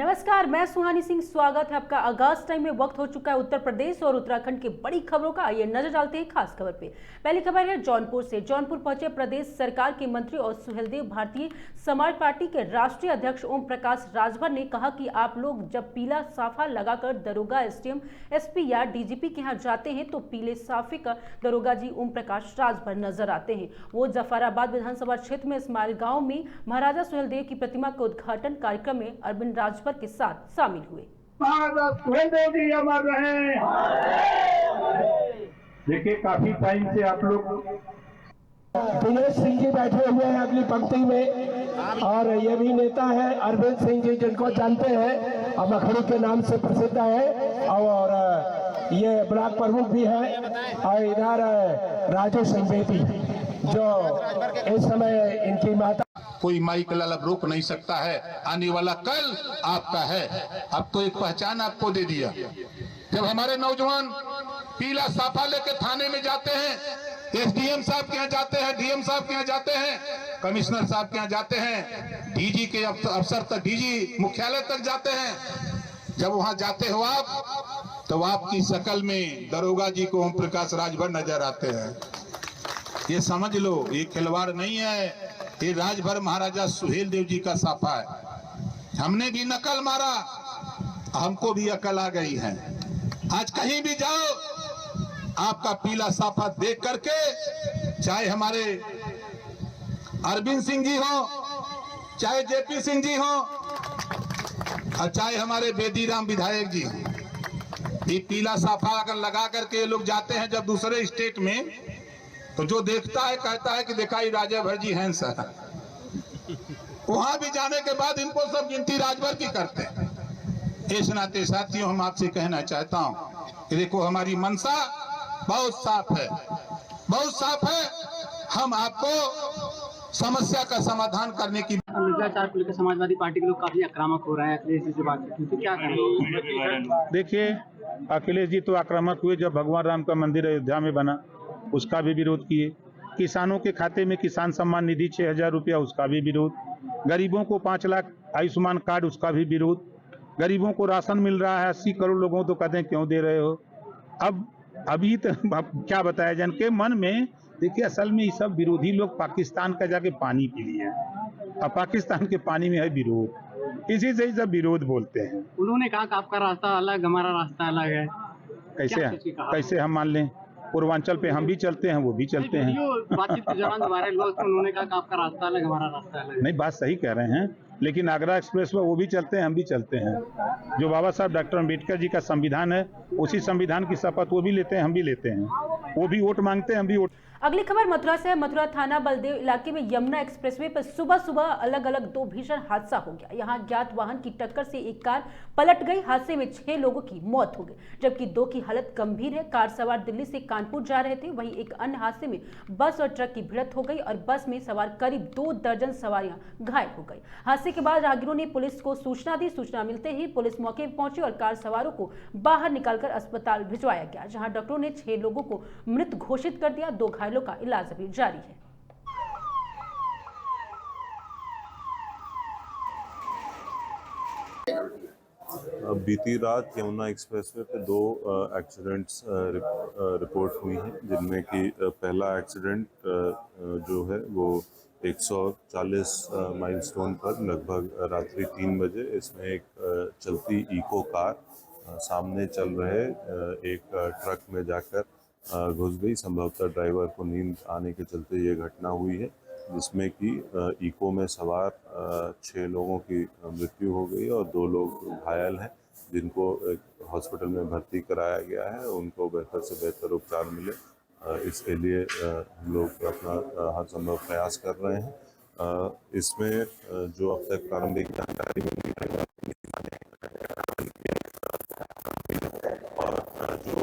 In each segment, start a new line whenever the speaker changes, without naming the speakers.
नमस्कार, मैं सुहानी सिंह। स्वागत है आपका। आगाज टाइम में वक्त हो चुका है उत्तर प्रदेश और उत्तराखंड की बड़ी खबरों का। आइए नजर डालते हैं खास खबर पे। पहली खबर है जौनपुर से। जौनपुर पहुंचे प्रदेश सरकार के मंत्री और सुहेलदेव भारतीय समाज पार्टी के राष्ट्रीय अध्यक्ष ओम प्रकाश राजभर ने कहा कि आप लोग जब पीला साफा लगाकर दरोगा, एसडीएम, एसपी या डीजीपी के यहाँ जाते हैं तो पीले साफे का दरोगा जी ओम प्रकाश राजभर नजर आते हैं। वो जफराबाद विधानसभा क्षेत्र में इस्माइल गांव में महाराजा सुहेलदेव की प्रतिमा के उद्घाटन कार्यक्रम में अरविंद राजभर के साथ शामिल हुए।
देखिए, काफी टाइम से आप लोग
दिनेश सिंह जी बैठे हुए हैं अगली पंक्ति में, और ये भी नेता है अरविंद सिंह जी, जिनको जानते हैं, मखड़ू के नाम से प्रसिद्ध है, और ये ब्लॉक प्रमुख भी है। और इधर राजू सिंह बेदी, जो इस समय इनकी माता।
कोई माई का लाल रोक नहीं सकता है, आने वाला कल आपका है। अब तो एक पहचान आपको दे दिया। जब हमारे नौजवान पीला साफा लेके थाने में जाते हैं, एसडीएम साहब के यहाँ जाते हैं, डीएम साहब के यहाँ जाते हैं, कमिश्नर साहब के यहाँ जाते हैं, डीजी के अफसर तक, डीजी मुख्यालय तक जाते हैं, जब वहां जाते हो आप तो आपकी शकल में दरोगा जी को ओम प्रकाश राजभर नजर आते हैं। ये समझ लो, ये खिलवाड़ नहीं है, ये राजभर महाराजा सुहेलदेव जी का साफा है। हमने भी नकल मारा, हमको भी अकल आ गई है। आज कहीं भी जाओ, आपका पीला साफा देख करके, चाहे हमारे अरविंद सिंह जी हो, चाहे जेपी सिंह जी हो, और चाहे हमारे बेदीराम विधायक जी हो, ये पीला साफा अगर लगा करके ये लोग जाते हैं जब दूसरे स्टेट में, तो जो देखता है कहता है कि देखा ही राजभर जी हैं सर। वहां भी जाने के बाद इनको सब गिनती राजभर की करते हैं। इस नाते साथियों, हम आपसे कहना चाहता हूं कि देखो, हमारी मंशा बहुत साफ है, बहुत साफ है। हम आपको समस्या का समाधान करने की।
चार को लेकर समाजवादी पार्टी के लोग काफी आक्रामक हो रहे हैं अखिलेश जी से बात की, तो क्या करें?
देखिए, अखिलेश जी तो आक्रामक हुए जब भगवान राम का मंदिर अयोध्या में बना, उसका भी विरोध किए। किसानों के खाते में किसान सम्मान निधि 6,000 रुपया, उसका भी विरोध। गरीबों को 5 लाख आयुष्मान कार्ड, उसका भी विरोध। गरीबों को राशन मिल रहा है 80 करोड़ लोगों, तो कहते हैं क्यों दे रहे हो। अब अभी तो क्या बताया जाए, इनके मन में। देखिए, असल में ये सब विरोधी लोग पाकिस्तान का जाके पानी पी लिए हैं, अब पाकिस्तान के पानी में है विरोध, इसी से ही सब विरोध बोलते हैं।
उन्होंने कहा कि आपका रास्ता अलग, हमारा रास्ता अलग है।
कैसे हम मान लें? पूर्वांचल पे हम भी चलते हैं, वो भी चलते हैं।
बातचीत के दौरान वायरल हुआ, उन्होंने कहा कि आपका रास्ता अलग, हमारा रास्ता अलग।
नहीं, बात सही कह रहे हैं, लेकिन आगरा एक्सप्रेस पर वो भी चलते हैं, हम भी चलते हैं। जो बाबा साहब डॉक्टर अम्बेडकर जी का संविधान है, उसी संविधान की शपथ वो भी लेते हैं, हम भी लेते हैं। वो भी वोट मांगते हैं, हम भी वोट।
अगली खबर मथुरा से। मथुरा थाना बलदेव इलाके में यमुना एक्सप्रेसवे पर सुबह सुबह अलग अलग 2 भीषण हादसा हो गया। यहां ज्ञात वाहन की टक्कर से एक कार पलट गई। हादसे में 6 लोगों की मौत हो गई, जबकि 2 की हालत गंभीर है। कार सवार दिल्ली से कानपुर जा रहे थे। वहीं एक अन्य हादसे में बस और ट्रक की भिड़ंत हो गई और बस में सवार करीब 2 दर्जन सवारियां घायल हो गई। हादसे के बाद राहगीरों ने पुलिस को सूचना दी। सूचना मिलते ही पुलिस मौके पर पहुंची और कार सवारों को बाहर निकालकर अस्पताल भिजवाया गया, जहां डॉक्टरों ने 6 लोगों को मृत घोषित कर दिया। 2 घायलों का इलाज अभी जारी है।
बीती रात यमुना एक्सप्रेसवे पे 2 एक्सीडेंट्स रिपोर्ट हुई हैं, जिनमें कि पहला एक्सीडेंट जो है वो 140 माइलस्टोन पर लगभग रात्रि 3 बजे, इसमें एक चलती इको कार सामने चल रहे एक ट्रक में जाकर घुस गई। संभवतः ड्राइवर को नींद आने के चलते ये घटना हुई है, जिसमें कि इको में सवार 6 लोगों की मृत्यु हो गई और 2 लोग घायल हैं, जिनको हॉस्पिटल में भर्ती कराया गया है। उनको बेहतर से बेहतर उपचार मिले, इसके लिए हम लोग अपना हर संभव प्रयास कर रहे हैं। इसमें जो अब तक प्रारंभिक जानकारी मिली है, और जो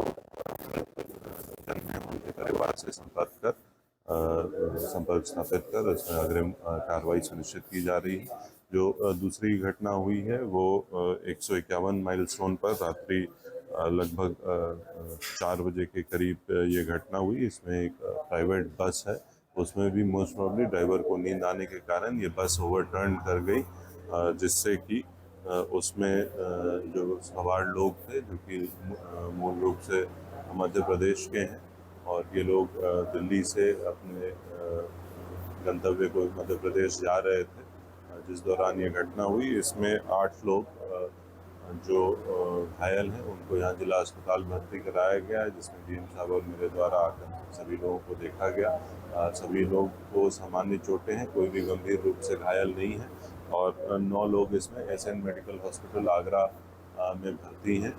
उनके परिवार से संपर्क स्थापित कर इसमें अग्रिम कार्रवाई सुनिश्चित की जा रही है। जो दूसरी घटना हुई है वो 151 माइलस्टोन पर रात्रि लगभग 4 बजे के करीब ये घटना हुई। इसमें एक प्राइवेट बस है, उसमें भी मोस्ट प्रॉब्ली ड्राइवर को नींद आने के कारण ये बस ओवरटर्न कर गई, जिससे कि उसमें जो सवार लोग थे जो कि मूल रूप से मध्य प्रदेश के हैं और ये लोग दिल्ली से अपने गंतव्य को मध्य प्रदेश जा रहे थे। जिस दौरान ये घटना हुई इसमें 8 लोग जो घायल हैं उनको यहाँ जिला अस्पताल भर्ती कराया गया है, जिसमें डीएम साहब और मेरे द्वारा आकर सभी लोगों को देखा गया। सभी लोग को सामान्य चोटें हैं, कोई भी गंभीर रूप से घायल नहीं है और 9 लोग इसमें एसएन मेडिकल हॉस्पिटल आगरा में भर्ती हैं।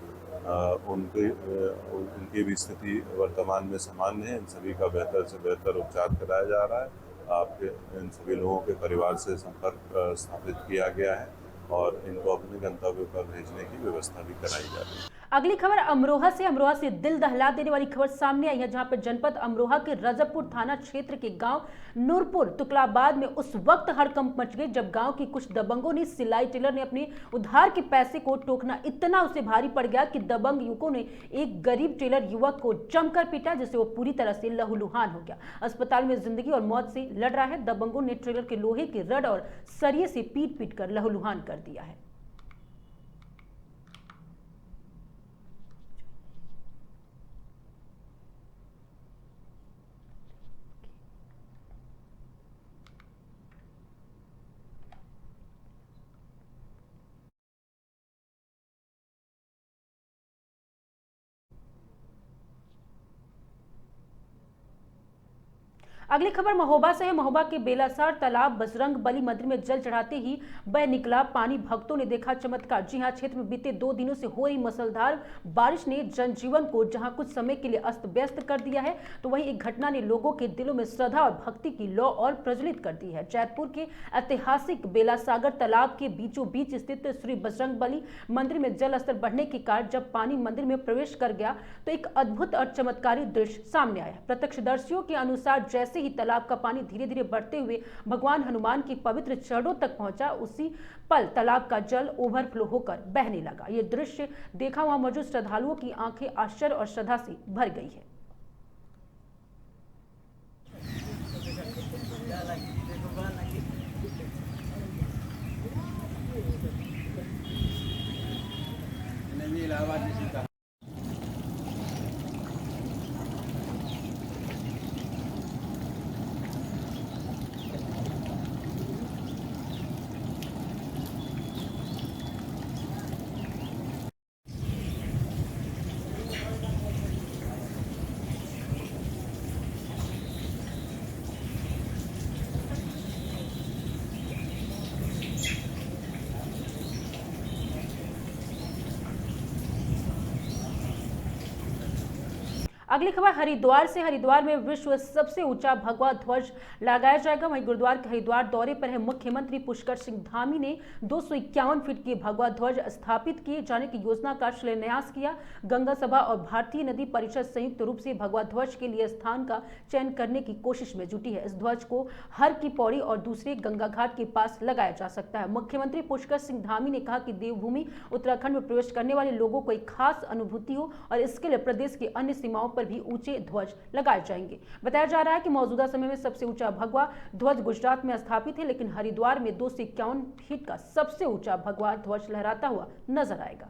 उनकी भी स्थिति वर्तमान में सामान्य है। इन सभी का बेहतर से बेहतर उपचार कराया जा रहा है। आपके इन सभी लोगों के परिवार से संपर्क स्थापित किया गया है और इनको अपने गंतव्य पर भेजने की व्यवस्था भी कराई जा रही है।
अगली खबर अमरोहा से दिल दहला देने वाली खबर सामने आई है, जहां पर जनपद अमरोहा के रजबपुर थाना क्षेत्र के गांव नूरपुर तुकलाबाद में उस वक्त हड़कंप मच गई जब गांव की कुछ दबंगों ने सिलाई टेलर ने अपने उधार के पैसे को टोकना इतना उसे भारी पड़ गया कि दबंग युवकों ने एक गरीब टेलर युवक को जमकर पीटा, जिससे वो पूरी तरह से लहूलुहान हो गया। अस्पताल में जिंदगी और मौत से लड़ रहा है। दबंगों ने ट्रेलर के लोहे के रड और सरिये से पीट पीट कर लहूलुहान कर दिया है। अगली खबर महोबा से है। महोबा के बेलासार तालाब बजरंग बली मंदिर में जल चढ़ाते ही बह निकला पानी। भक्तों ने देखा चमत्कार। जी हां, क्षेत्र में बीते 2 दिनों से हो रही मूसलाधार बारिश ने जनजीवन को जहां कुछ समय के लिए अस्त व्यस्त कर दिया है, तो वहीं एक घटना ने लोगों के दिलों में श्रद्धा और भक्ति की लौ और प्रज्वलित कर दी है। जैतपुर के ऐतिहासिक बेलासागर तालाब के बीचों बीच स्थित श्री बजरंग बली मंदिर में जल स्तर बढ़ने के कारण जब पानी मंदिर में प्रवेश कर गया तो एक अद्भुत और चमत्कारी दृश्य सामने आया। प्रत्यक्षदर्शियों के अनुसार जैसे ही तालाब का पानी धीरे धीरे बढ़ते हुए भगवान हनुमान के पवित्र चरणों तक पहुंचा, उसी पल तालाब का जल ओवरफ्लो होकर बहने लगा। यह दृश्य देखा वहां मौजूद श्रद्धालुओं की आंखें आश्चर्य और श्रद्धा से भर गई है। अगली खबर हरिद्वार से। हरिद्वार में विश्व सबसे ऊंचा भगवा ध्वज लगाया जाएगा। वहीं गुरुद्वार के हरिद्वार दौरे पर है मुख्यमंत्री पुष्कर सिंह धामी ने 251 फीट के भगवा ध्वज स्थापित किए जाने की योजना का शिलान्यास किया। गंगा सभा और भारतीय नदी परिषद संयुक्त रूप से भगवा ध्वज के लिए स्थान का चयन करने की कोशिश में जुटी है। इस ध्वज को हर की पौड़ी और दूसरे गंगा घाट के पास लगाया जा सकता है। मुख्यमंत्री पुष्कर सिंह धामी ने कहा कि देवभूमि उत्तराखंड में प्रवेश करने वाले लोगों को एक खास अनुभूति हो और इसके लिए प्रदेश की अन्य सीमाओं पर भी ऊंचे ध्वज लगाए जाएंगे। बताया जा रहा है कि मौजूदा समय में सबसे ऊंचा भगवा ध्वज गुजरात में स्थापित है, लेकिन हरिद्वार में 251 फीट का सबसे ऊंचा भगवा ध्वज लहराता हुआ नजर आएगा।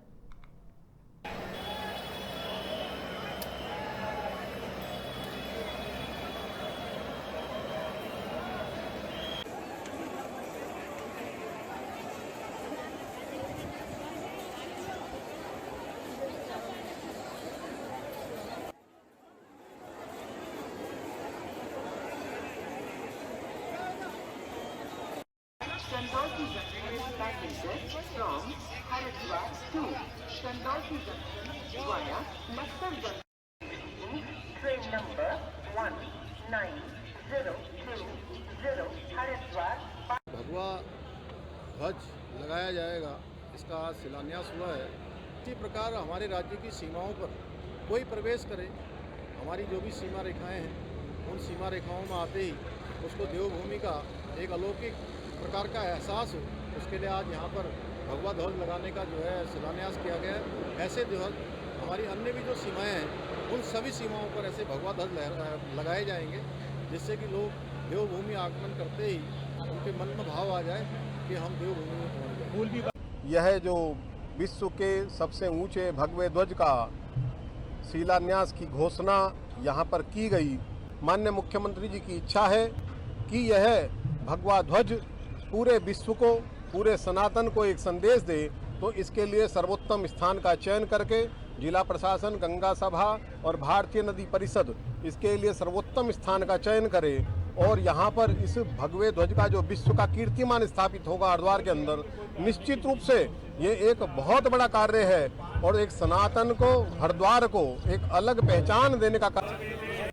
Chandauti Junction is passengers from Haridwar to Chandauti Junction via Naksar Junction. Train number 190220 Haridwar.
भगवा ध्वज लगाया जाएगा, इसका आज शिलान्यास हुआ है। इसी प्रकार हमारे राज्य की सीमाओं पर कोई प्रवेश करे, हमारी जो भी सीमा रेखाएं हैं उन सीमा रेखाओं में आते ही उसको देवभूमि का एक अलौकिक प्रकार का एहसास हो, उसके लिए आज यहाँ पर भगवा ध्वज लगाने का जो है शिलान्यास किया गया है। ऐसे ध्वज हमारी अन्य भी जो सीमाएं हैं उन सभी सीमाओं पर ऐसे भगवा ध्वज लगाए जाएंगे, जिससे कि लोग देवभूमि आगमन करते ही उनके मन में भाव आ जाए कि हम देवभूमि में पहुँच गए। यह जो विश्व के सबसे ऊंचे भगवे ध्वज का शिलान्यास की घोषणा यहाँ पर की गई। माननीय मुख्यमंत्री जी की इच्छा है कि यह भगवा ध्वज पूरे विश्व को, पूरे सनातन को एक संदेश दे, तो इसके लिए सर्वोत्तम स्थान का चयन करके जिला प्रशासन, गंगा सभा और भारतीय नदी परिषद इसके लिए सर्वोत्तम स्थान का चयन करे और यहाँ पर इस भगवे ध्वज का जो विश्व का कीर्तिमान स्थापित होगा हरिद्वार के अंदर, निश्चित रूप से ये एक बहुत बड़ा कार्य है और एक सनातन को, हरिद्वार को एक अलग पहचान देने का कार्य।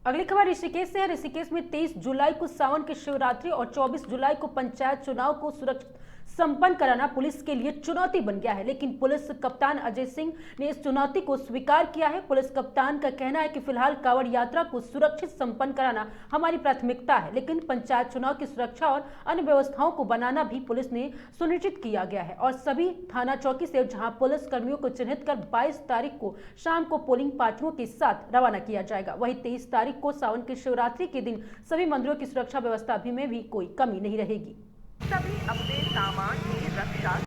अगली खबर ऋषिकेश से है। ऋषिकेश में 23 जुलाई को सावन की शिवरात्रि और 24 जुलाई को पंचायत चुनाव को सुरक्षित संपन्न कराना पुलिस के लिए चुनौती बन गया है, लेकिन पुलिस कप्तान अजय सिंह ने इस चुनौती को स्वीकार किया है। पुलिस कप्तान का कहना है कि फिलहाल कांवड़ यात्रा को सुरक्षित संपन्न कराना हमारी प्राथमिकता है, लेकिन पंचायत चुनाव की सुरक्षा और अन्य व्यवस्थाओं को बनाना भी पुलिस ने सुनिश्चित किया गया है और सभी थाना चौकी से जहां पुलिस कर्मियों को चिन्हित कर 22 तारीख को शाम को पोलिंग पार्टियों के साथ रवाना किया जाएगा। वहीं 23 तारीख को सावन की शिवरात्रि के दिन सभी मंदिरों की सुरक्षा व्यवस्था में भी कोई कमी नहीं रहेगी।
सभी अपने सामान की रक्षा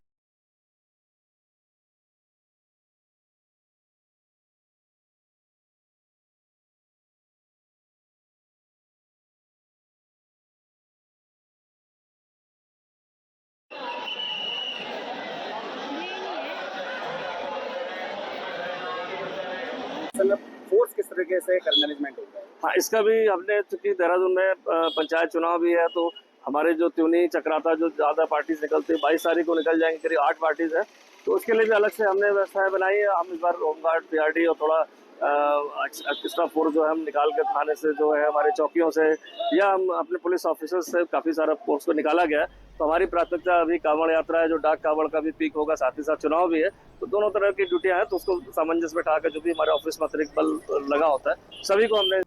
फोर्स किस तरीके से मैनेजमेंट होता है?
हाँ, इसका भी हमने, चूंकि देहरादून में पंचायत चुनाव भी है, तो हमारे जो त्यूनी चक्राता जो ज़्यादा पार्टीज निकलते हैं 22 तारीख को निकल जाएंगे, करीब 8 पार्टीज है, तो उसके लिए भी अलग से हमने व्यवस्थाएं बनाई है। हम इस बार होमगार्ड, पीआरडी और थोड़ा एक्स्ट्रा फोर्स जो है हम निकाल के थाने से, जो है हमारे चौकियों से या हम अपने पुलिस ऑफिसर्स से काफ़ी सारा फोर्स को निकाला गया है। तो हमारी प्राथमिकता अभी कांवड़ यात्रा है, जो डाक कांवड़ का भी पीक होगा, साथ ही साथ चुनाव भी है, तो दोनों तरह की ड्यूटियां हैं, तो उसको सामंजस्य बैठा कर जो भी हमारे ऑफिस में अतिरिक्त बल लगा होता है, सभी को हमने।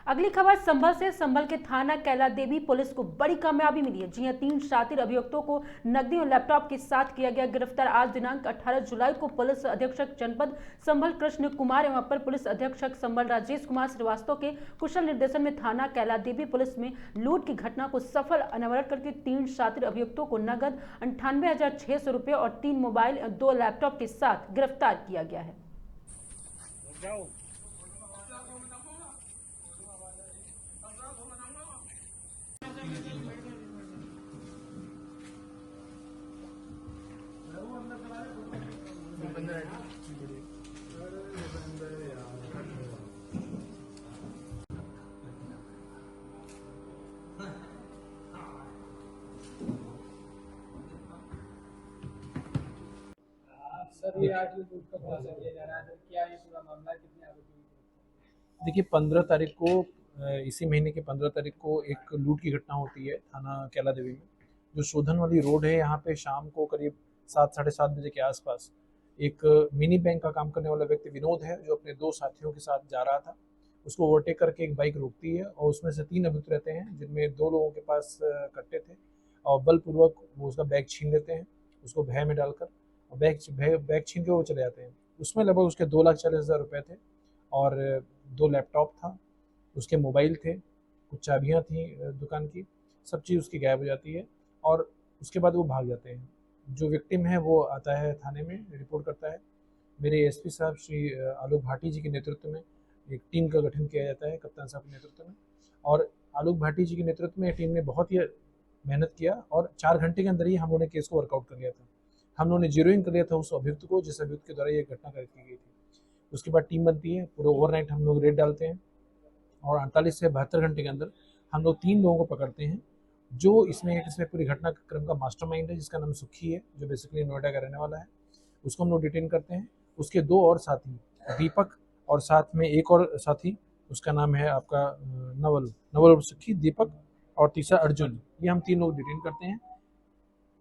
अगली खबर संभल से। संभल के थाना कैला देवी पुलिस को बड़ी कामयाबी मिली है। जी हां, 3 शातिर अभियुक्तों को नकदी और लैपटॉप के साथ किया गया गिरफ्तार। आज दिनांक 18 जुलाई को पुलिस अधीक्षक जनपद संभल कृष्ण कुमार एवं अपर पुलिस अधीक्षक संभल राजेश कुमार श्रीवास्तव के कुशल निर्देशन में थाना कैला देवी पुलिस में लूट की घटना को सफल अनावरण करके 3 शातिर अभियुक्तों को नगद 98,600 रुपये और 3 मोबाइल और 2 लैपटॉप के साथ गिरफ्तार किया गया है।
सर, ये आज लूट का खुलासा किया जा रहा है, क्या ये पूरा मामला, कितने आरोपी? देखिए, 15 तारीख को, इसी महीने के 15 तारीख को एक लूट की घटना होती है थाना कैला देवी में। जो शोधन वाली रोड है, यहाँ पे शाम को करीब 7, साढ़े 7 बजे के आसपास एक मिनी बैंक का काम करने वाला व्यक्ति विनोद है, जो अपने 2 साथियों के साथ जा रहा था। उसको ओवरटेक करके एक बाइक रोकती है और उसमें से 3 अभियुक्त रहते हैं, जिनमें 2 लोगों के पास कट्टे थे और बलपूर्वक वो उसका बैग छीन लेते हैं, उसको भय में डालकर, और बैग छीन के वो चले जाते हैं। उसमें लगभग उसके 2,40,000 रुपये थे और 2 लैपटॉप था, उसके मोबाइल थे, कुछ चाबियाँ थी दुकान की, सब चीज़ उसकी गायब हो जाती है और उसके बाद वो भाग जाते हैं। जो विक्टिम है वो आता है थाने में, रिपोर्ट करता है। मेरे एसपी साहब श्री आलोक भाटी जी के नेतृत्व में एक टीम का गठन किया जाता है, कप्तान साहब के नेतृत्व में, और आलोक भाटी जी के नेतृत्व में टीम ने बहुत ही मेहनत किया और 4 घंटे के अंदर ही हम लोगों ने केस को वर्कआउट कर लिया था। हम लोगों ने जीरोइंग कर लिया था उस अभियुक्त को, जिस अभियुक्त के द्वारा ये घटना की गई थी। उसके बाद टीम बनती है, पूरे ओवरनाइट हम लोग रेड डालते हैं और 48 से 72 घंटे के अंदर हम लोग 3 लोगों को पकड़ते हैं, जो इसमें पूरी घटनाक्रम का मास्टरमाइंड है, जिसका नाम सुखी है, जो बेसिकली नोएडा का रहने वाला है। उसको हम लोग डिटेन करते हैं। उसके 2 और साथी, दीपक और साथ में एक और साथी, उसका नाम है आपका नवल सुखी, दीपक और तीसरा अर्जुन, ये हम 3 लोग डिटेन करते हैं।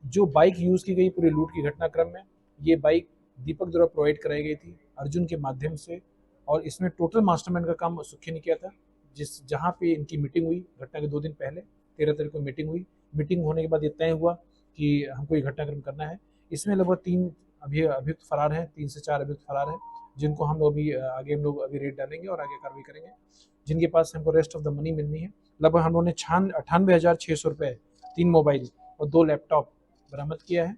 जो बाइक यूज़ की गई पूरी लूट की घटनाक्रम में, ये बाइक दीपक द्वारा प्रोवाइड कराई गई थी अर्जुन के माध्यम से, और इसमें टोटल मास्टरमाइंड का काम सुखी ने किया था। जहाँ पे इनकी मीटिंग हुई घटना के 2 दिन पहले, 13 तारीख को मीटिंग हुई। मीटिंग होने के बाद ये तय हुआ कि हमको ये घटनाक्रम करना है। इसमें लगभग 3 अभियुक्त फरार हैं, 3 से 4 अभियुक्त फरार हैं, जिनको हम लोग अभी आगे रेड डालेंगे और आगे कार्रवाई करेंगे, जिनके पास हमको रेस्ट ऑफ द मनी मिलनी है। लगभग हम लोगों ने 98,600 रुपये, 3 मोबाइल और 2 लैपटॉप बरामद किया है।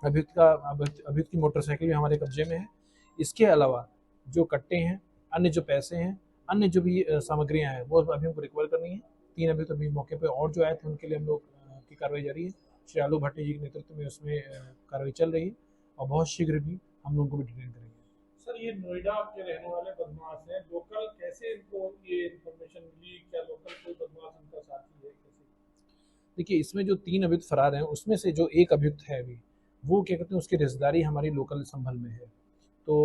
अभियुक्त की मोटरसाइकिल भी हमारे कब्जे में है। इसके अलावा जो कट्टे हैं, अन्य जो पैसे हैं, अन्य जो भी सामग्रियां हैं वो अभी हमको रिकवर करनी है। 3 अभियुक्त अभी मौके पर और जो आए थे उनके लिए हम लोग की कार्रवाई जारी है। श्री आलोक भाटी जी के नेतृत्व में उसमें कार्रवाई चल रही है और बहुत शीघ्र भी हम लोगों को भी डिटेन करेंगे।
सर, ये नोएडा के रहने वाले बदमाश हैं, लोकल कैसे इनको ये इन्फॉर्मेशन मिली? क्या लोकल कोई बदमाश इनका साथी है? कैसे?
देखिए, इसमें जो 3 अभियुक्त फरार हैं उसमें से जो एक अभियुक्त है अभी वो क्या कहते हैं उसकी रिश्तेदारी हमारी लोकल संभल में है, तो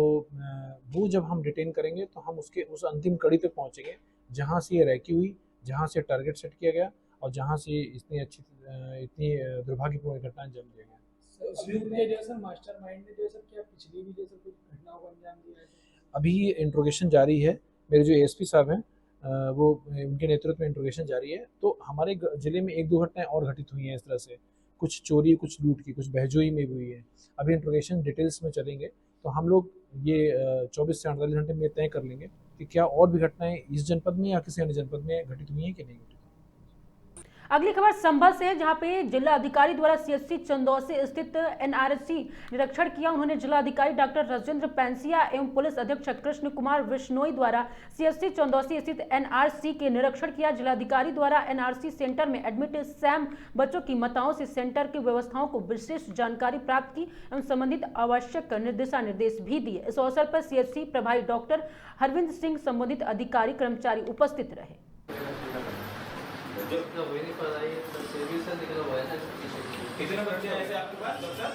वो जब हम डिटेन करेंगे तो हम उसके उस अंतिम कड़ी तक पहुंचेंगे जहां से ये रैकी हुई, जहां से टारगेट सेट किया गया और जहां से इतनी दुर्भाग्यपूर्ण घटना अंजाम दिया गया।
मास्टरमाइंड ने जैसा क्या पिछली भी जैसे कुछ घटनाओं को अंजाम दिया है?
अभी इंट्रोगेशन जारी है। मेरे जो एएसपी साहब हैं वो उनके नेतृत्व में इंट्रोगेशन जारी है। तो हमारे जिले में 1-2 घटनाएं और घटित हुई हैं इस तरह से, कुछ चोरी, कुछ लूट की, कुछ बहजोई में भी हुई है। अभी इंट्रोगेशन डिटेल्स में चलेंगे तो हम लोग ये 24 से 48 घंटे में तय कर लेंगे कि क्या और भी घटनाएं इस जनपद में या किसी अन्य जनपद में घटित हुई हैं कि नहीं घटित।
अगली खबर संभल से है, जहां पे जिला अधिकारी द्वारा सीएससी चंदौसी स्थित एनआरसी निरीक्षण किया। उन्होंने जिला अधिकारी डॉक्टर राजेंद्र पैंसिया एवं पुलिस अधीक्षक कृष्ण कुमार विश्नोई द्वारा सीएससी चंदौसी स्थित एनआरसी के निरीक्षण किया। जिला अधिकारी द्वारा एनआरसी सेंटर में एडमिट सैम बच्चों की माताओं से सेंटर की व्यवस्थाओं को विशेष जानकारी प्राप्त की एवं संबंधित आवश्यक दिशा निर्देश भी दिए। इस अवसर पर सीएससी प्रभारी डॉक्टर हरविंद सिंह, संबंधित अधिकारी कर्मचारी उपस्थित रहे।
कितने बच्चे हैं ऐसे आपके पास डॉक्टर?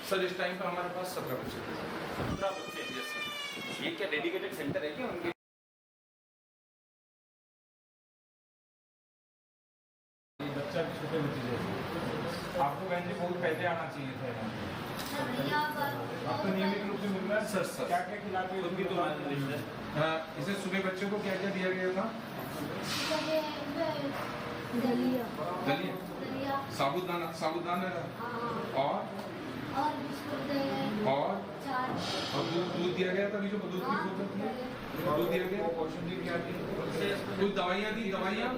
सर इस टाइम पर हमारे पास 17 बच्चे हैं। 17 बच्चे हैं सर। ये क्या डेडिकेटेड सेंटर है क्या उनके? बच्चा भी छोटे बच्चे जैसे आपको बहन जी बहुत पहले आना चाहिए था। आपको नियमित रूप से मिल रहा है? सर क्या क्या खिलाते हैं? उनकी तो इसे सुबह बच्चों को क्या क्या दिया गया था? दलिया, साबुदाना और दूध दिया गया था। अभी जो दूध की बोतल थी दूध दिया गया, पोषण दी क्या थी, कुछ दवाइयाँ दी, दवाइयाँ।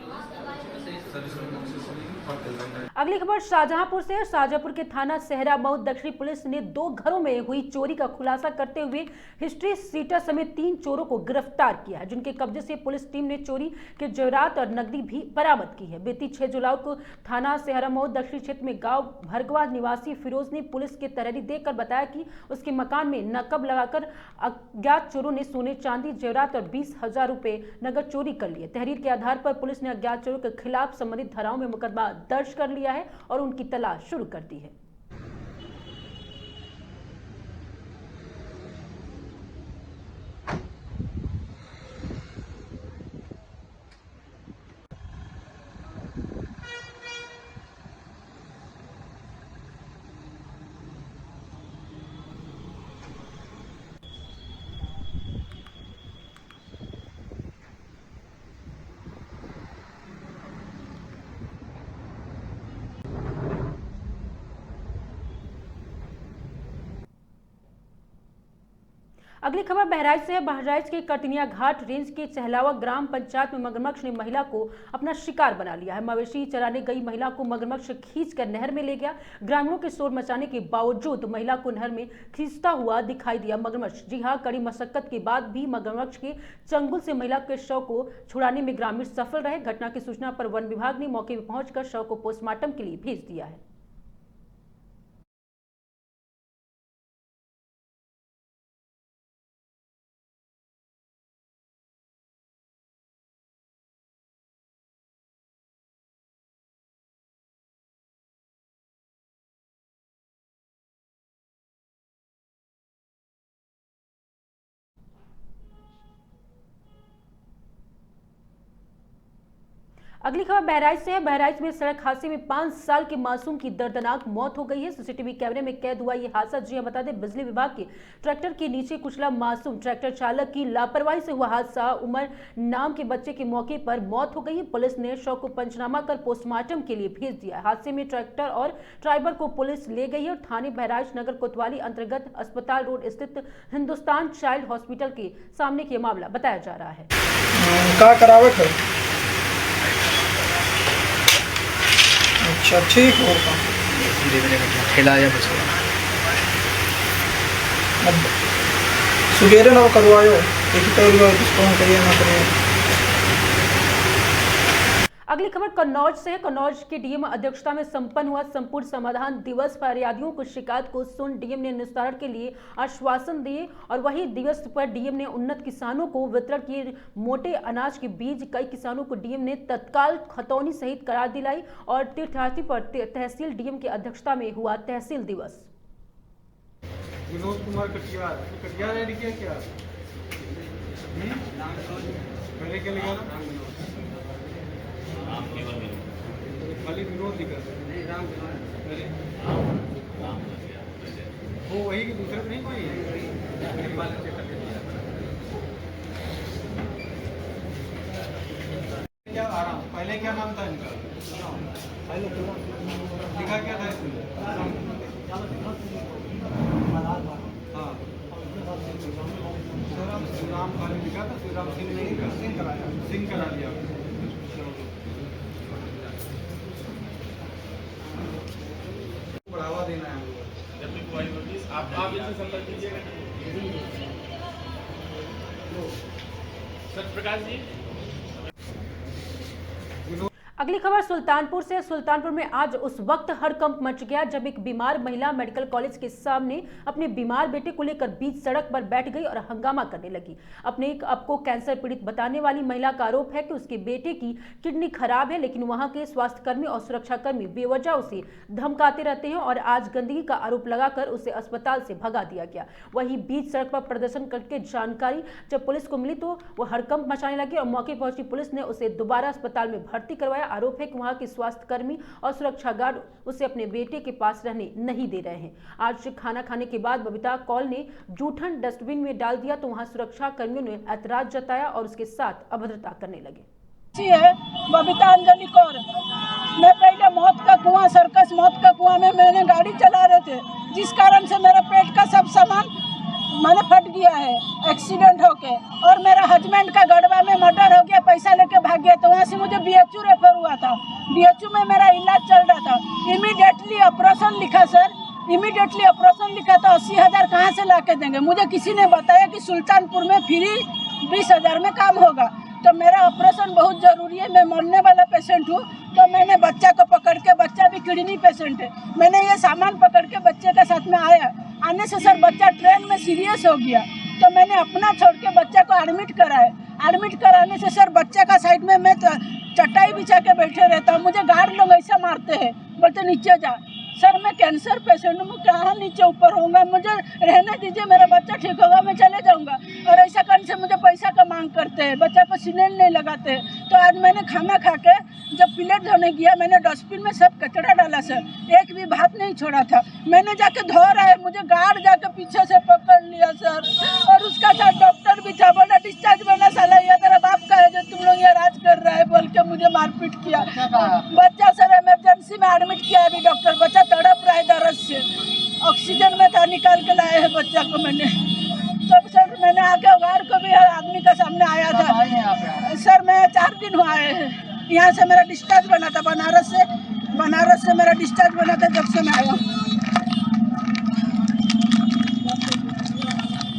अगली खबर शाहजहांपुर से। शाहजहांपुर के थाना सहरा मऊ दक्षिणी पुलिस ने 2 घरों में हुई चोरी का खुलासा करते हुए हिस्ट्री सीटर समेत 3 चोरों को गिरफ्तार किया है, जिनके कब्जे से पुलिस टीम ने चोरी के जेवरात और नकदी भी बरामद की है। बीती 6 जुलाई को थाना सहरा मऊ दक्षिणी क्षेत्र में गांव भरगवा निवासी फिरोज ने पुलिस के तहरीर देकर बताया कि उसके मकान में नकब लगाकर अज्ञात चोरों ने सोने, चांदी, जेवरात और 20,000 रुपए नगद चोरी कर लिए। तहरीर के आधार पर पुलिस ने अज्ञात चोरों के खिलाफ संबंधित धाराओं में मुकदमा दर्ज कर लिया है और उनकी तलाश शुरू कर दी है। अगली खबर बहराइच से है। बहराइच के कटनिया घाट रेंज के चहलावा ग्राम पंचायत में मगरमच्छ ने महिला को अपना शिकार बना लिया है। मवेशी चराने गई महिला को मगरमच्छ खींचकर नहर में ले गया। ग्रामीणों के शोर मचाने के बावजूद महिला को नहर में खींचता हुआ दिखाई दिया मगरमच्छ। जी हां, कड़ी मशक्कत के बाद भी मगरमच्छ के चंगुल से महिला के शव को छुड़ाने में ग्रामीण सफल रहे। घटना की सूचना पर वन विभाग ने मौके पर पहुंचकर शव को पोस्टमार्टम के लिए भेज दिया है। अगली खबर बहराइच से है। बहराइच में सड़क हादसे में 5 साल के मासूम की दर्दनाक मौत हो गई है। सीसीटीवी कैमरे में कैद हुआ ये हादसा। जी बता दें, बिजली विभाग के ट्रैक्टर के नीचे कुचला मासूम ट्रैक्टर चालक की लापरवाही से हुआ हादसा। उमर नाम के बच्चे की मौके पर मौत हो गई है। पुलिस ने शव को पंचनामा कर पोस्टमार्टम के लिए भेज दिया। हादसे में ट्रैक्टर और ड्राइवर को पुलिस ले गई है और थाने बहराइच नगर कोतवाली अंतर्गत अस्पताल रोड स्थित हिंदुस्तान चाइल्ड हॉस्पिटल के सामने के मामला बताया जा रहा है।
क्या करावट है? अच्छा, ठीक हो। धीरे धीरे खिलाया बच्चा। सुबेरे ना करवायो एक तो रिस्पॉन्स करिए ना करिए।
अगली खबर कन्नौज से है। कन्नौज के डीएम अध्यक्षता में संपन्न हुआ संपूर्ण समाधान दिवस। फरियादियों को शिकायत को सुन डीएम ने निस्तारण के लिए आश्वासन दिए और वही दिवस पर डीएम ने उन्नत किसानों को वितरण किए मोटे अनाज के बीज। कई किसानों को डीएम ने तत्काल खतौनी सहित करार दिलाई और तीर्थयात्री पर तहसील डीएम की अध्यक्षता में हुआ तहसील दिवस।
विनोद कुमार कटियार ऐड किया क्या पहले क्या लिखा ना खाली विनोद लिखा वो वही की दूसरे नहीं कोई क्या आराम पहले क्या नाम था इनका लिखा क्या था इसमें हाँ श्रीराम खाली लिखा था श्रीराम सिंह नहीं लिखा सिंह करा दिया बढ़ावा देना है जब भी कोई नोटिस आप इनसे संपर्क कीजिएगा सत्यप्रकाश जी।
अगली खबर सुल्तानपुर से। सुल्तानपुर में आज उस वक्त हड़कंप मच गया जब एक बीमार महिला मेडिकल कॉलेज के सामने अपने बीमार बेटे को लेकर बीच सड़क पर बैठ गई और हंगामा करने लगी। अपने आपको कैंसर पीड़ित बताने वाली महिला का आरोप है कि उसके बेटे की किडनी खराब है, लेकिन वहां के स्वास्थ्यकर्मी और सुरक्षाकर्मी बेवजह उसे धमकाते रहते हैं और आज गंदगी का आरोप लगाकर उसे अस्पताल से भगा दिया गया। वहीं बीच सड़क पर प्रदर्शन करके जानकारी जब पुलिस को मिली तो वो हड़कंप मचाने लगी और मौके पहुंची पुलिस ने उसे दोबारा अस्पताल में भर्ती करवाया। आरोप है कि वहां के स्वास्थ्यकर्मी और सुरक्षा गार्ड उसे अपने बेटे के पास रहने नहीं दे रहे हैं। आज खाना खाने के बाद बबीता कौल ने जूठन डस्टबिन में डाल दिया तो वहां सुरक्षा कर्मियों ने ऐतराज जताया और उसके साथ अभद्रता करने लगे।
है बबीता अंजलि कौर। मैं पहले मौत का कुआं सर्कस मौत का कुआं में मैंने गाड़ी चला रहे थे, जिस कारण से मेरा पेट का सब सामान मैंने फट गया है एक्सीडेंट होके, और मेरा हस्बैंड का गड़बा में मर्डर हो गया, पैसा लेके भाग गया। तो वहाँ से मुझे BHU रेफर हुआ था। BHU में मेरा इलाज चल रहा था। इमीडिएटली ऑपरेशन लिखा सर, इमीडिएटली ऑपरेशन लिखा तो 80,000 कहाँ से ला के देंगे। मुझे किसी ने बताया कि सुल्तानपुर में फ्री 20,000 में काम होगा। तो मेरा ऑपरेशन बहुत ज़रूरी है, मैं मरने वाला पेशेंट हूँ। तो मैंने बच्चा को पकड़ के, बच्चा भी किडनी पेशेंट है, मैंने ये सामान पकड़ के बच्चे के साथ में आया। आने से सर बच्चा ट्रेन में सीरियस हो गया, तो मैंने अपना छोड़ के बच्चा को एडमिट कराया। एडमिट कराने से सर बच्चे का साइड में मैं चटाई बिछा के बैठे रहता हूँ। मुझे गार्ड लोग ऐसा मारते हैं, बोलते नीचे जा। सर मैं कैंसर पेशेंट हूँ, मैं कहाँ नीचे ऊपर होऊंगा, मुझे रहने दीजिए, मेरा बच्चा ठीक होगा, मैं चले जाऊँगा। और ऐसा करने से मुझे पैसा का मांग करते हैं, बच्चा को सिनेल नहीं लगाते। तो आज मैंने खाना खा के जब प्लेट धोने गया, मैंने डस्टबिन में सब कचरा डाला सर, एक भी भात नहीं छोड़ा था। मैंने जाके धो रहा है, मुझे गार्ड जाके पीछे से पकड़ लिया सर, और उसका साथ डॉक्टर भी था, बोला डिस्चार्ज बना साला, ये तेरा बाप का है जो तुम लोग ये राज कर रहा है, बोल के मुझे मारपीट किया। बच्चा सर इमरजेंसी में एडमिट किया अभी डॉक्टर, बच्चा तड़प रहा है दर्द से, ऑक्सीजन में था, निकाल के लाए हैं बच्चा को मैंने। तो सर मैंने आके गार्ड को भी आदमी का सामने आया था सर, मैं 4 दिन हुआ है, यहाँ से मेरा डिस्चार्ज बना था, बनारस से मेरा डिस्चार्ज बना था जब से मैं आया हूँ।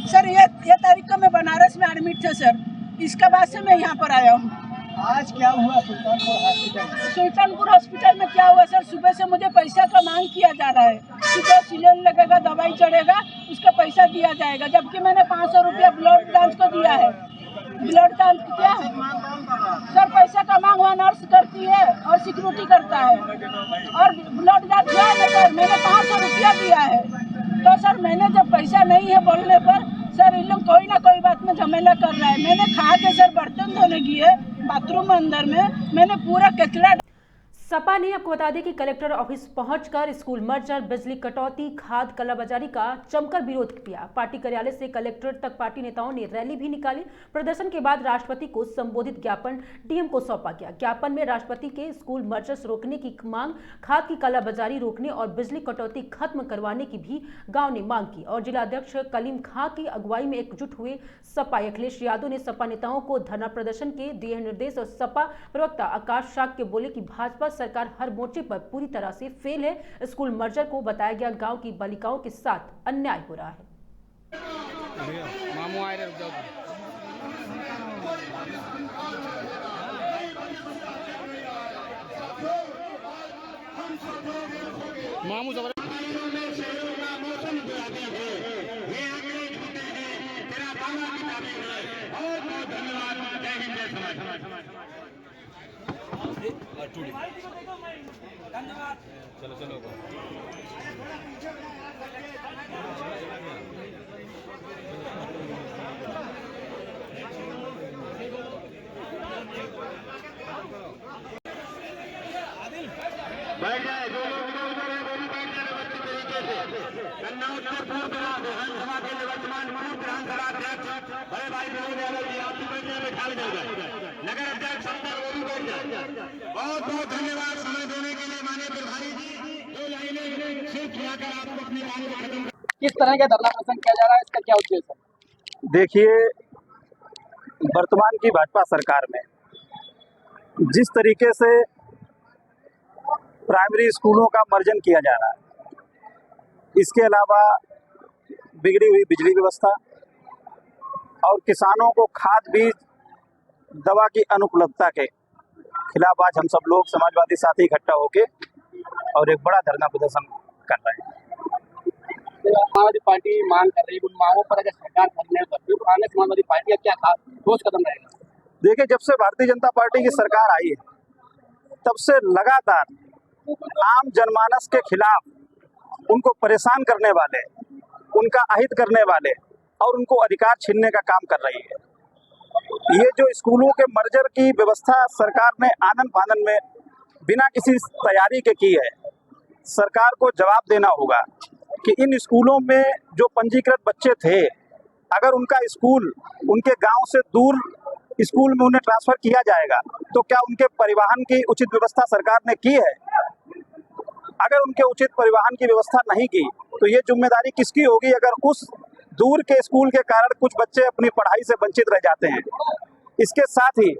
सर ये तारीख को मैं बनारस में एडमिट थे सर, इसके बाद से मैं यहाँ पर आया हूँ। आज क्या हुआ सुल्तानपुर हॉस्पिटल? सुल्तानपुर हॉस्पिटल में क्या हुआ सर, सुबह से मुझे पैसा का मांग किया जा रहा है कि जो सिलेंडर लगेगा, दवाई चढ़ेगा, उसका पैसा दिया जाएगा, जबकि मैंने 500 रुपया ब्लड जांच को दिया है। ब्लड जांच क्या सर, पैसा का मांग वहाँ नर्स करती है और सिक्योरिटी करता है, और ब्लड जांच हुआ है सर, मैंने 500 रुपया दिया है। तो सर मैंने जब पैसा नहीं है बोलने पर सर इन लोग कोई ना कोई बात में झमेला कर रहा है। मैंने खा के सर बर्तन धोने गए बाथरूम अंदर में, मैंने पूरा कचरा।
सपा ने आपको बता दें कि कलेक्टर ऑफिस पहुंचकर स्कूल मर्जर, बिजली कटौती, खाद कालाबाजारी का जमकर विरोध किया। पार्टी कार्यालय से कलेक्टर तक पार्टी नेताओं ने रैली भी निकाली। प्रदर्शन के बाद राष्ट्रपति को संबोधित ज्ञापन डीएम को सौंपा गया। ज्ञापन में राष्ट्रपति के स्कूल मर्जर्स रोकने की मांग, खाद की कालाबाजारी रोकने और बिजली कटौती खत्म करवाने की भी गांव ने मांग की। और जिलाध्यक्ष कलीम खां की अगुवाई में एकजुट हुए सपा अखिलेश यादव ने सपा नेताओं को धरना प्रदर्शन के दिए निर्देश। और सपा प्रवक्ता आकाश शाक्य बोले कि भाजपा सरकार हर मोर्चे पर पूरी तरह से फेल है। स्कूल मर्जर को बताया गया गांव की बालिकाओं के साथ अन्याय हो रहा है।
मामू आए रहे जाओ मामू जबर चलो चलो
बैठ जाए जो लोग इधर उधर है वो भी बैठ जाए व्यवस्थित तरीके से। कन्नौज के पूर्व विधानसभा के निवर्तमान पूर्व विधानसभा अध्यक्ष बड़े भाई विनोद यादव जी आप भी बैठ जाए, बैठा जाएगा। नगर अध्यक्ष अंदर वो भी बैठ जाए। बहुत बहुत धन्यवाद समय देने के लिए माननीय प्रभारी जी। दो लाइनें सिर्फ खिलाकर आपको अपनी बात को खत्म।
किस तरह का धरना प्रदर्शन किया जा रहा है, इसका क्या उद्देश्य है?
देखिए, वर्तमान की भाजपा सरकार में जिस तरीके से प्राइमरी स्कूलों का मर्जन किया जा रहा है, इसके अलावा बिगड़ी हुई बिजली व्यवस्था और किसानों को खाद बीज दवा की अनुपलब्धता के खिलाफ आज हम सब लोग समाजवादी साथी इकट्ठा होके और एक बड़ा धरना प्रदर्शन कर रहे हैं।
समाजवादी पार्टी मांग कर रही है, उन मांगों पर अगर सरकार करने पर तो आगे समाजवादी पार्टी का क्या खास ठोस कदम रहेगा?
देखिए, जब से भारतीय जनता पार्टी की सरकार आई है तब से लगातार आम जनमानस के खिलाफ उनको परेशान करने वाले, उनका अहित करने वाले और उनको अधिकार छीनने का काम कर रही है। ये जो स्कूलों के मर्जर की व्यवस्था सरकार ने आनन फानन में बिना किसी तैयारी के की है, सरकार को जवाब देना होगा कि इन स्कूलों में जो पंजीकृत बच्चे थे, अगर उनका स्कूल उनके गांव से दूर स्कूल में उन्हें ट्रांसफर किया जाएगा तो क्या उनके परिवहन की उचित व्यवस्था सरकार ने की है? अगर उनके उचित परिवहन की व्यवस्था नहीं की तो ये जिम्मेदारी किसकी होगी अगर उस दूर के स्कूल के कारण कुछ बच्चे अपनी पढ़ाई से वंचित रह जाते हैं? इसके साथ ही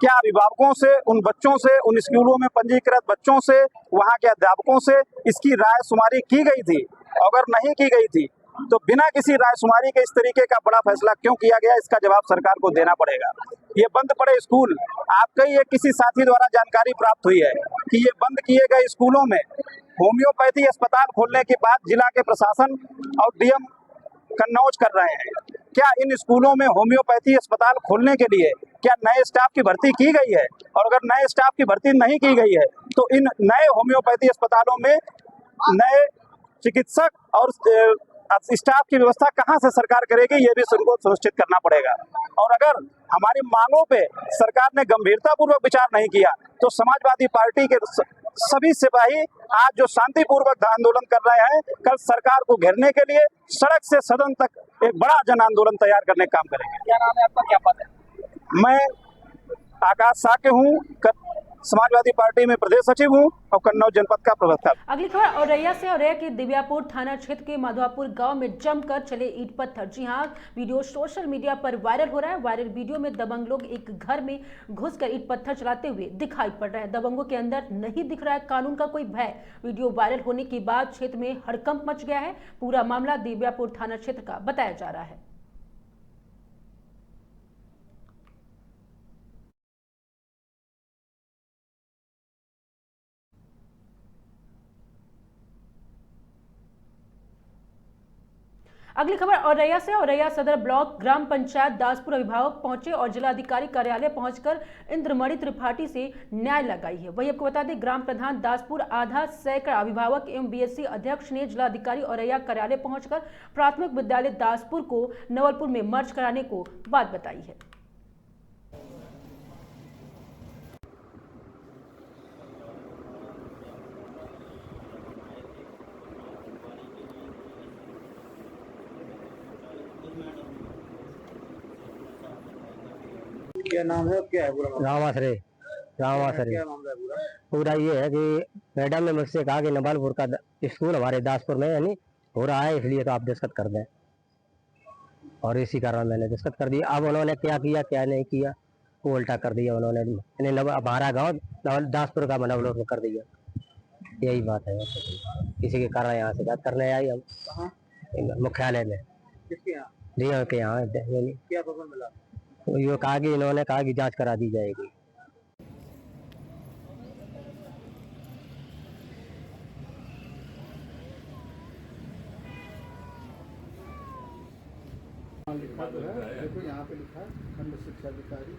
क्या अभिभावकों से, उन बच्चों से, उन स्कूलों में पंजीकृत बच्चों से, वहाँ के अध्यापकों से इसकी राय शुमारी की गई थी? अगर नहीं की गई थी तो बिना किसी राय शुमारी के इस तरीके का बड़ा फैसला क्यों किया गया, इसका जवाब सरकार को देना पड़ेगा। ये बंद पड़े स्कूल, आपके ये किसी साथी द्वारा जानकारी प्राप्त हुई है कि ये बंद किए गए स्कूलों में होम्योपैथी अस्पताल खोलने के बाद जिला के प्रशासन और डीएम कन्नौज कर रहे हैं। क्या इन स्कूलों में होम्योपैथी अस्पताल खोलने के लिए क्या नए स्टाफ की भर्ती की गई है? और अगर नए स्टाफ की भर्ती नहीं की गई है तो इन नए होम्योपैथी अस्पतालों में नए चिकित्सक और स्टाफ की व्यवस्था कहां से सरकार करेगी, ये भी उनको सुनिश्चित करना पड़ेगा। और अगर हमारी मांगों पे सरकार ने गंभीरतापूर्वक विचार नहीं किया तो समाजवादी पार्टी के सभी सिपाही आज जो शांतिपूर्वक आंदोलन कर रहे हैं, कल सरकार को घेरने के लिए सड़क से सदन तक एक बड़ा जन आंदोलन तैयार करने का काम करेंगे।
क्या नाम है आपका, क्या पद है?
मैं आकाश साके हूँ, समाजवादी पार्टी में प्रदेश सचिव हूँ और कन्नौज जनपद का प्रवक्ता।
अगली खबर औरैया से। औरैया के दिव्यापुर थाना क्षेत्र के माधवापुर गांव में जमकर चले ईंट पत्थर। जी हां, वीडियो सोशल मीडिया पर वायरल हो रहा है। वायरल वीडियो में दबंग लोग एक घर में घुसकर ईंट पत्थर चलाते हुए दिखाई पड़ रहे हैं। दबंगों के अंदर नहीं दिख रहा है कानून का कोई भय। वीडियो वायरल होने के बाद क्षेत्र में हड़कंप मच गया है। पूरा मामला दिव्यापुर थाना क्षेत्र का बताया जा रहा है। अगली खबर औरैया से। औरैया सदर ब्लॉक ग्राम पंचायत दासपुर अभिभावक पहुंचे और जिलाधिकारी कार्यालय पहुंचकर इंद्रमणि त्रिपाठी से न्याय लगाई है। वही आपको बता दें, ग्राम प्रधान दासपुर आधा सैकड़ा अभिभावक एवं बीएससी अध्यक्ष ने जिलाधिकारी औरैया कार्यालय पहुंचकर प्राथमिक विद्यालय दासपुर को नवलपुर में मर्ज कराने को बात बताई है।
क्या नाम है, क्या है? रामाश्रे। पूरा ये है कि मैडम ने मुझसे कहा कि नवलपुर का स्कूल हमारे दासपुर में यानी हो रहा है, इसलिए तो आप दस्तखत कर दें, और इसी कारण मैंने दस्तखत कर दिया। अब उन्होंने क्या किया क्या नहीं किया वो उल्टा कर दिया उन्होंने। हमारा गाँव दासपुर का नवलपुर कर दिया, यही बात है। इसी के कारण यहाँ शिकायत करने आई हम मुख्यालय में। डीएम के यहाँ यानी
क्या भवन मिला?
तो ये कहा कि इन्होंने कहा कि जांच करा दी जाएगी।
लिखा तो है, देखो यहाँ पे लिखा खंड शिक्षा अधिकारी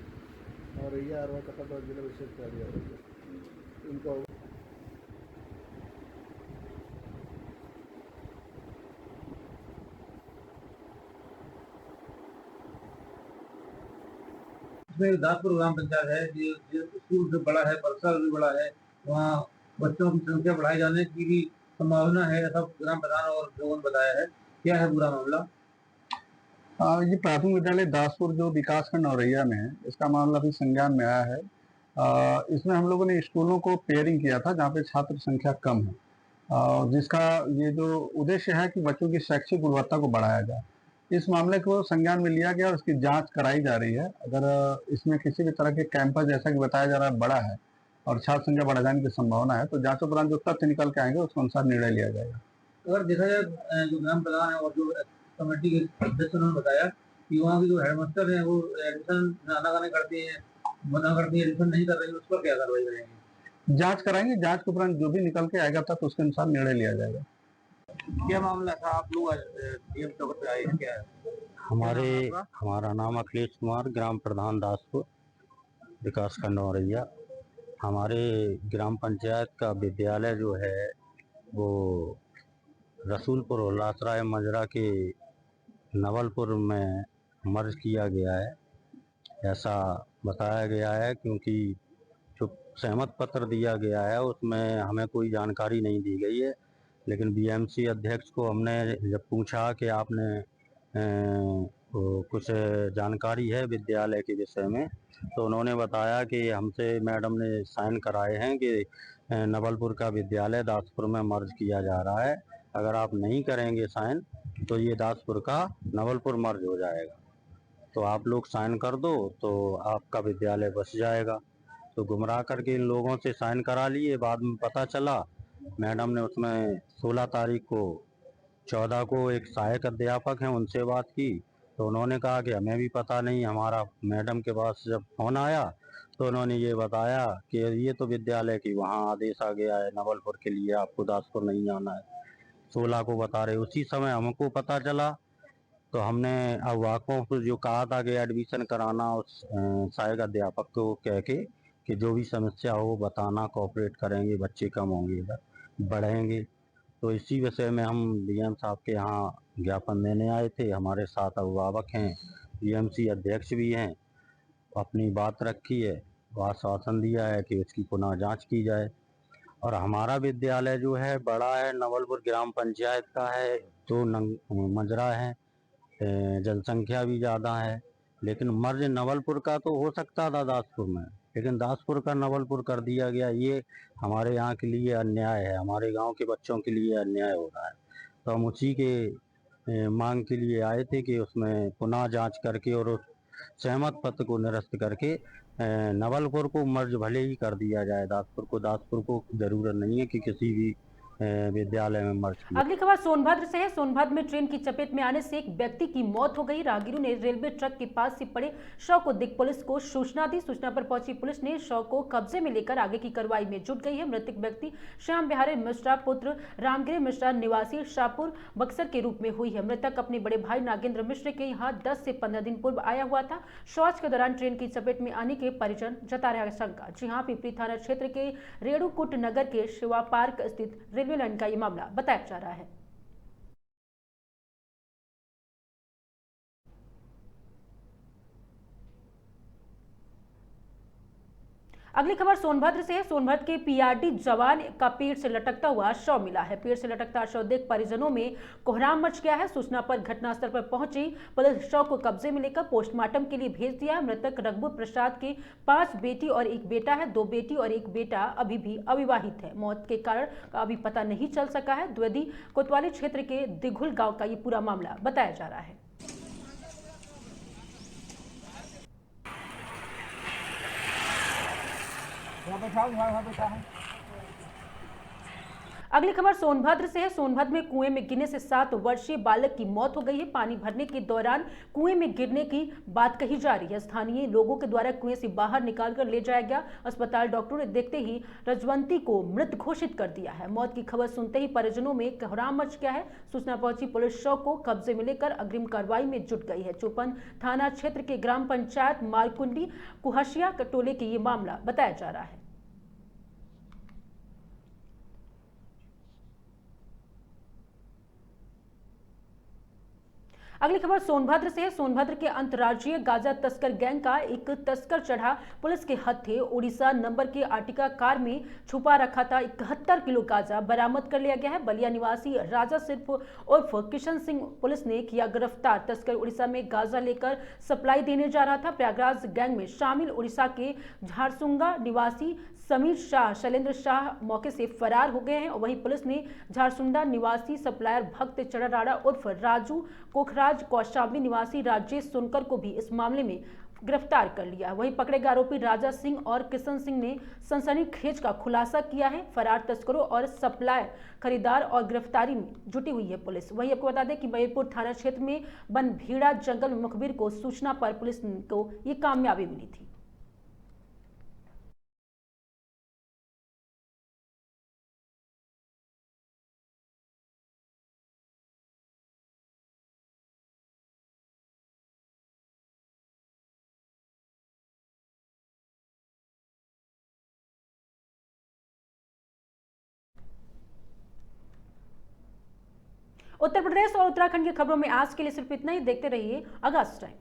और ये कटक जिला विशेष कार्यालय इनको
इसमें दासपुर ग्राम पंचायत है, जो स्कूल से बड़ा है, परिसर भी बड़ा है, वहाँ बच्चों की संख्या बढ़ाए जाने की भी संभावना है, ऐसा ग्राम प्रधान और लोगों ने बताया है। क्या है पूरा मामला?
ये प्राथमिक विद्यालय दासपुर जो विकासखंड औरैया में है, इसका मामला अभी संज्ञान में आया है। इसमें हम लोगों ने स्कूलों को पेयरिंग किया था जहाँ पे छात्र संख्या कम है, जिसका ये जो उद्देश्य है कि बच्चों की शैक्षिक गुणवत्ता को बढ़ाया जाए। इस मामले को संज्ञान में लिया गया और उसकी जांच कराई जा रही है। अगर इसमें किसी भी तरह के कैंपस जैसा कि बताया जा रहा है बड़ा है और छात्र संख्या बढ़ जाने की संभावना है, तो जांच उपरांत जो तथ्य निकल के आएंगे उसके अनुसार निर्णय लिया जाएगा।
अगर देखा जाए जो ग्राम प्रधान है और जो कमेटी के सदस्य उन्होंने बताया कि वहाँ की जो हेडमास्टर है वो एडमिशन आनाकानी करती है, मना करती है, एडमिशन नहीं कर रही है, उस पर क्या कार्रवाई करेंगे?
जांच कराएंगे, जांच के उपरांत जो भी निकल के आएगा तब उसके अनुसार निर्णय लिया जाएगा।
क्या मामला था? आप लोग डीएम चौक पे आए हैं, क्या है?
हमारा नाम अखिलेश कुमार, ग्राम प्रधान दासपुर विकासखंड औरैया। हमारे ग्राम पंचायत का विद्यालय जो है वो रसूलपुर उल्लासराय मजरा के नवलपुर में मर्ज किया गया है, ऐसा बताया गया है। क्योंकि जो सहमत पत्र दिया गया है उसमें हमें कोई जानकारी नहीं दी गई है, लेकिन बीएमसी अध्यक्ष को हमने जब पूछा कि आपने कुछ जानकारी है विद्यालय के विषय में, तो उन्होंने बताया कि हमसे मैडम ने साइन कराए हैं कि नवलपुर का विद्यालय दासपुर में मर्ज किया जा रहा है, अगर आप नहीं करेंगे साइन तो ये दासपुर का नवलपुर मर्ज हो जाएगा, तो आप लोग साइन कर दो तो आपका विद्यालय बच जाएगा। तो गुमराह करके इन लोगों से साइन करा लिए। बाद में पता चला मैडम ने उसमें 16 तारीख को 14 को एक सहायक अध्यापक हैं उनसे बात की, तो उन्होंने कहा कि हमें भी पता नहीं। हमारा मैडम के पास जब फोन आया तो उन्होंने ये बताया कि ये तो विद्यालय की वहाँ आदेश आ गया है नवलपुर के लिए, आपको दासपुर नहीं आना है। 16 को बता रहे। उसी समय हमको पता चला तो हमने अभिभावकों को जो कहा था कि एडमिशन कराना उस सहायक अध्यापक को कह के कि जो भी समस्या हो बताना, कोऑपरेट करेंगे, बच्चे कम होंगे इधर बढ़ेंगे। तो इसी विषय में हम डीएम साहब के यहाँ ज्ञापन देने आए थे। हमारे साथ अभिभावक हैं, बीएमसी अध्यक्ष भी हैं, अपनी बात रखी है, आश्वासन दिया है कि इसकी पुनः जांच की जाए। और हमारा विद्यालय जो है बड़ा है, नवलपुर ग्राम पंचायत का है, 2 मजरा है, जनसंख्या भी ज़्यादा है, लेकिन मर्ज नवलपुर का तो हो सकता था दासपुर में, लेकिन दासपुर का नवलपुर कर दिया गया। ये हमारे यहाँ के लिए अन्याय है, हमारे गांव के बच्चों के लिए अन्याय हो रहा है। तो हम उसी के मांग के लिए आए थे कि उसमें पुनः जांच करके और उस सहमत पत्र को निरस्त करके नवलपुर को मर्ज भले ही कर दिया जाए, दासपुर को जरूरत नहीं है कि किसी भी विद्यालय में मर्ज किया।
अगली खबर सोनभद्र से है। सोनभद्र में ट्रेन की चपेट में आने से एक व्यक्ति की मौत हो गई। राहगीरों ने रेलवे ट्रैक के पास से पड़े शव को देख पुलिस को सूचना दी। सूचना पर पहुंची पुलिस ने शव को कब्जे में लेकर आगे की कार्रवाई में जुट गई है। मृतक व्यक्ति श्याम बिहारी मिश्रा पुत्र रामगिरी मिश्रा निवासी शाहपुर बक्सर के रूप में हुई है। मृतक अपने बड़े भाई नागेंद्र मिश्र के यहाँ 10 से 15 दिन पूर्व आया हुआ था। शौच के दौरान ट्रेन की चपेट में आने के परिजन जता रहे शंका। जी हाँ, पिपरी थाना क्षेत्र के रेणुकूट नगर के शिवा पार्क स्थित रेलवे लाइन का ये मामला बताया जा रहा है। अगली खबर सोनभद्र से है। सोनभद्र के पीआरडी जवान का पेड़ से लटकता हुआ शव मिला है। पेड़ से लटकता शव देख परिजनों में कोहराम मच गया है। सूचना पर घटनास्थल पर पहुंची पुलिस शव को कब्जे में लेकर पोस्टमार्टम के लिए भेज दिया। मृतक रघुबर प्रसाद के 5 बेटी और 1 बेटा है। 2 बेटी और 1 बेटा अभी भी अविवाहित है। मौत के कारण का अभी पता नहीं चल सका है। द्विवेदी कोतवाली क्षेत्र के दिघुल गाँव का ये पूरा मामला बताया जा रहा है। अगली खबर सोनभद्र से है। सोनभद्र में कुएं में गिरने से 7 वर्षीय बालक की मौत हो गई है। पानी भरने के दौरान कुएं में गिरने की बात कही जा रही है। स्थानीय लोगों के द्वारा कुएं से बाहर निकालकर ले जाया गया। अस्पताल डॉक्टरों ने देखते ही रजवंती को मृत घोषित कर दिया है। मौत की खबर सुनते ही परिजनों में कोहराम मच गया है। सूचना पहुंची पुलिस शव को कब्जे में लेकर अग्रिम कार्रवाई में जुट गई है। चौपन थाना क्षेत्र के ग्राम पंचायत मालकुंडी कुहसिया टोले के ये मामला बताया जा रहा है। अगली खबर सोनभद्र से है। सोनभद्र के अंतर्राज्यीय गांजा तस्कर गैंग का एक तस्कर चढ़ा पुलिस के हत्थे। उड़ीसा नंबर के आर्टिका कार में छुपा रखा था 71 किलो गांजा बरामद कर लिया गया है। बलिया निवासी राजा सिर्फ उर्फ किशन सिंह पुलिस ने किया गिरफ्तार। तस्कर उड़ीसा में गांजा लेकर सप्लाई देने जा रहा था। प्रयागराज गैंग में शामिल उड़ीसा के झारसुंगा निवासी समीर शाह, शैलेंद्र शाह मौके से फरार हो गए हैं। और वहीं पुलिस ने झारसुंडा निवासी सप्लायर भक्त चढ़ाराड़ा उर्फ राजू कोखराज कौशाम्बी निवासी राजेश सोनकर को भी इस मामले में गिरफ्तार कर लिया। वहीं पकड़े गए आरोपी राजा सिंह और किशन सिंह ने सनसनीखेज का खुलासा किया है। फरार तस्करों और सप्लायर खरीदार और गिरफ्तारी में जुटी हुई है पुलिस। वहीं आपको बता दें कि मयूरपुर थाना क्षेत्र में बनभीड़ा जंगल में मुखबिर को सूचना पर पुलिस को ये कामयाबी मिली थी। उत्तर प्रदेश और उत्तराखंड की खबरों में आज के लिए सिर्फ इतना ही। देखते रहिए आगाज टाइम।